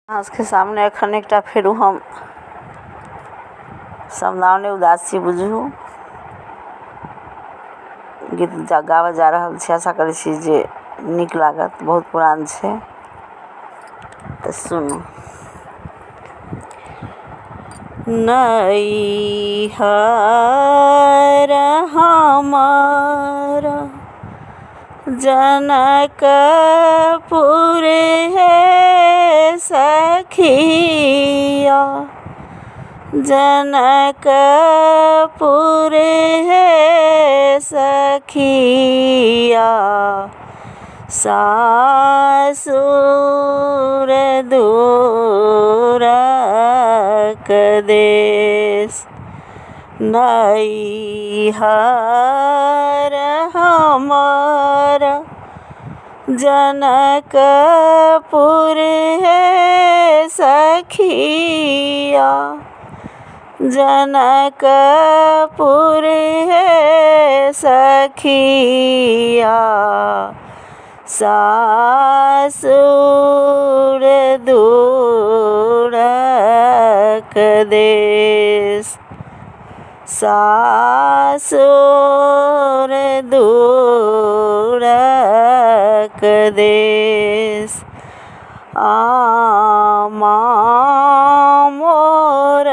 आज के सामने एखन एकटा फेरू हम समदाउन उदासी बुझू गीत गाबऽ जा रहल छी। आशा करै छी जे नीक लागत। बहुत पुरान छै तऽ सुनू। नैहर हमर जनकपुर है सखिया, जनकपुर है सखिया। सासुर दूरक देश, नैहर हमर जनकपुर है सखिया, जनकपुर है सखिया। सासुर दूरक देश, सासुर दूरक देश। आमा मोर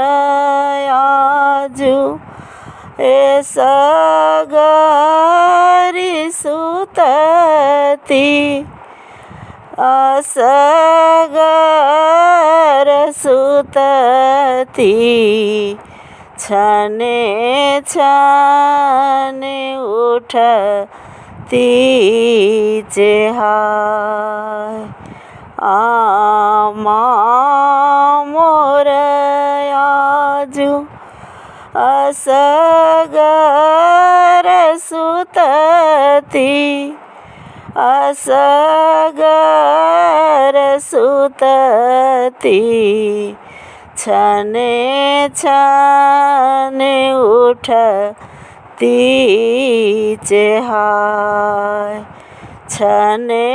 आजू सगरी सुतती, असगर सुतती। छने छने उठती चेहाय। आमा मोर आजू असगर सुतती, असगर सुतती। छने छने उठती चेहाय, छने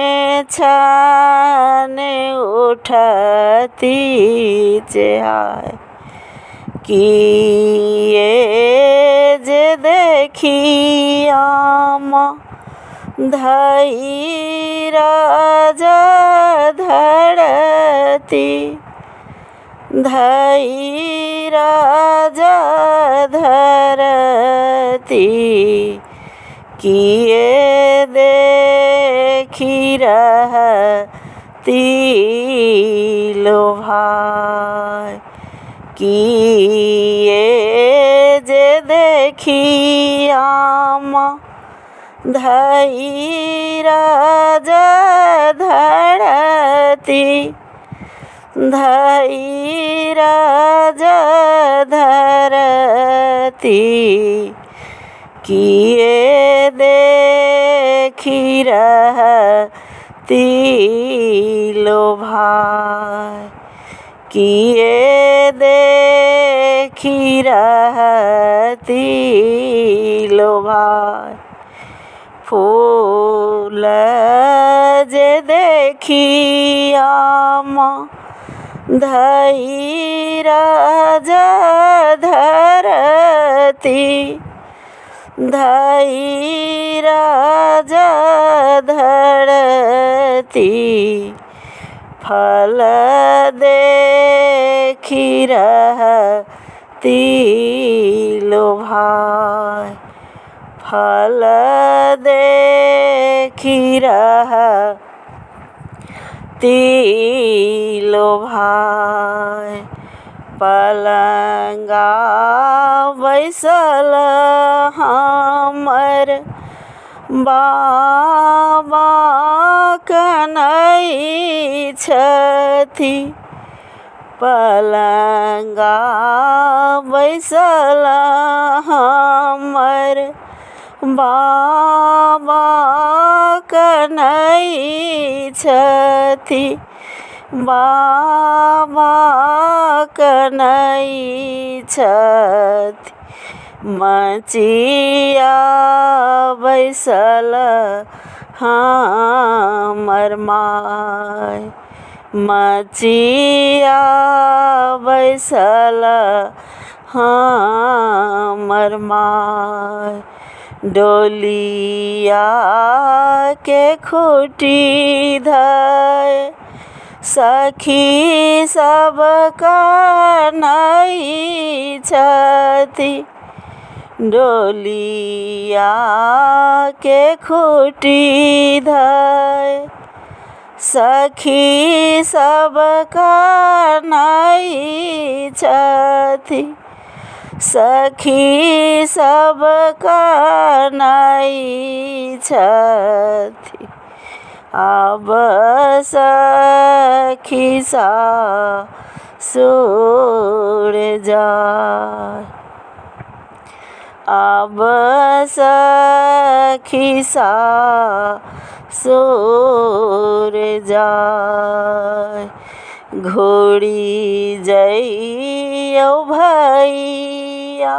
छने उठती चेहाय। किए जे देखी आमा धई राजा धरती, धई राजा धरती। किए देखी रहती लोभाय, किए जे देखी आमा धई राजा धरती, धई राजा धरती। किए देखी रहती लोभाय, किए देखी रहती लोभाय। फूल जे देखी आमा धई राजा धरती, धई राजा धरती। फल देखी रहती लोभाय, फल देखी रहती लोभाय। पलंगा बैसल हमर बाबा कन्है छथि, पलंगा बैसल हमर बाबा कन्है छथि, बाबा कन्है छथि। मचिया बैसल हमर माय, मचिया बैसल हमर माय, डोलिया के खूटी धय सखी सब कनई छथि, डोलिया के खूटी धय सखी सब कनई छथि, सखी सब कनई छथि। अब सखी सासुर जाय, अब सखी सासुर जाय, घोड़ी जइयौ भैया,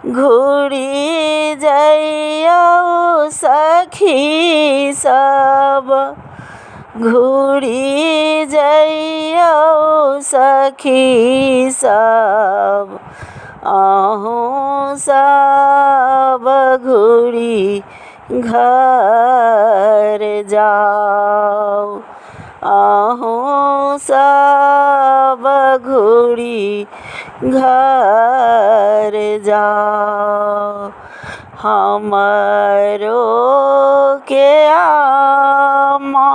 घोड़ी जइयौ सखी सब, घोड़ी जइयौ सखी सब, अहूँ सब घोड़ी घर जाओ, अहूँ सब घोड़ी घर जाओ, हमरो के आमा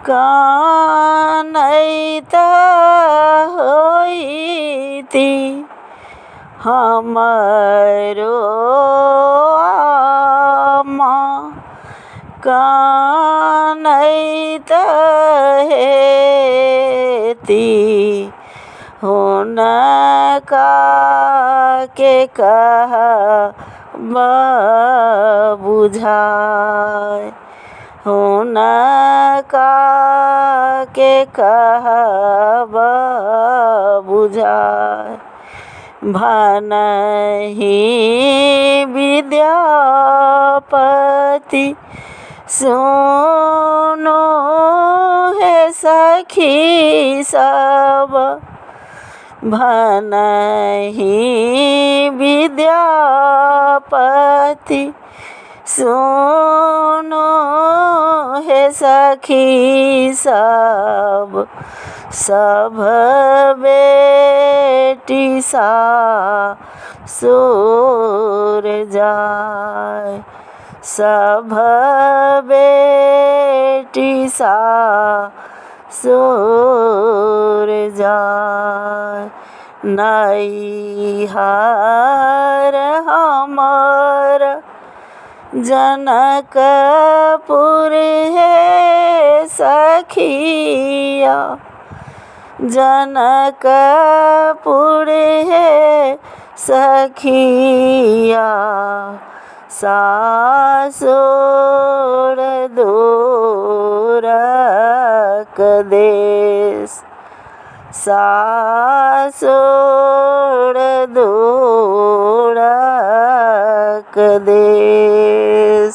कानैत होइती, हमरो आमा कानैत हेती, हुनका के कहब बुझाय, हुनका के कहब बुझाय, भनहि विद्यापति सुनो हे सखी सब, भनहि विद्यापति सुनो हे सखी सब, सब बेटी सासुर जाय, सब बेटी सासुर जाय, नैहर हमर जनकपुर है सखिया, जनकपुर है सखिया, सासुर दूरक देश, सासुर दूरक देश।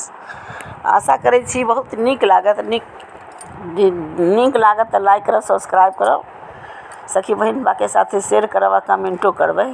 आशा करै छी बहुत नीक लागत, नीक लागत तऽ लाइक करब, सब्सक्राइब करब, सखी बहिन बाके साथे शेयर करब आ कमेंटो करबै।